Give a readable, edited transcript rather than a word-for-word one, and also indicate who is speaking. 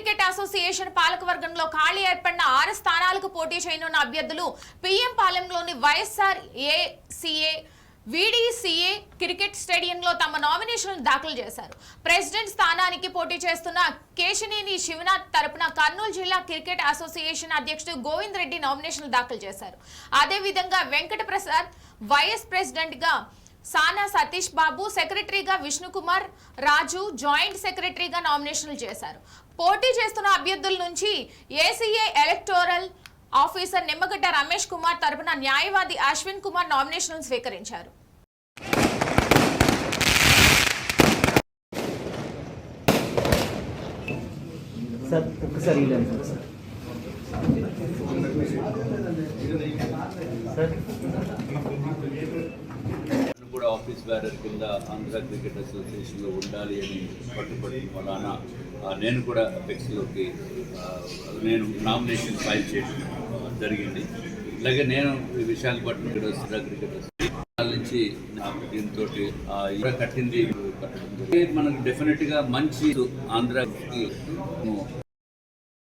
Speaker 1: Cricket association పాలకవర్గంలో ఖాళీ ఏర్పడిన 6 స్థానాలకు పోటీ చేయనున్న అభ్యర్థులు పిఎం పాలెంలోని వైఎస్ఆర్ ఏసీఏ వీడీసీఏ క్రికెట్ స్టేడియంలో తమ నామినేషన్లు దాఖలు చేశారు. ప్రెసిడెంట్ స్థానానికి పోటీ చేస్తున్న కేశినేని శివనాథ్ తరపున కర్నూలు జిల్లా క్రికెట్ అసోసియేషన్ అధ్యక్షుడు గోవింద్ రెడ్డి నామినేషన్లు దాఖలు చేశారు. అదేవిధంగా వెంకట ప్రసాద్ వైస్ ప్రెసిడెంట్ గా సానా సతీష్ బాబు, సెక్రటరీగా విష్ణుకుమార్ రాజు, జాయింట్ సెక్రటరీగా నామినేషన్లు చేశారు. పోటీ చేస్తున్న అభ్యర్థుల నుంచి ACA electoral officer Nimmagadda Ramesh Kumar తరపున న్యాయవాది అశ్విన్ కుమార్ నామినేషన్లు స్వీకరించారు.
Speaker 2: కూడా ఆఫీస్ బ్యారర్ కింద ఆంధ్ర క్రికెట్ అసోసియేషన్లో ఉండాలి అని పట్టుబడిన వలన నేను కూడా అపెక్స్లోకి నేను నామినేషన్ ఫైల్ చేయడం జరిగింది. అలాగే నేను విశాఖపట్నం క్రికెట్ నుంచి దీంతో కట్టింది మనకు డెఫినెట్గా మంచి ఆంధ్రకి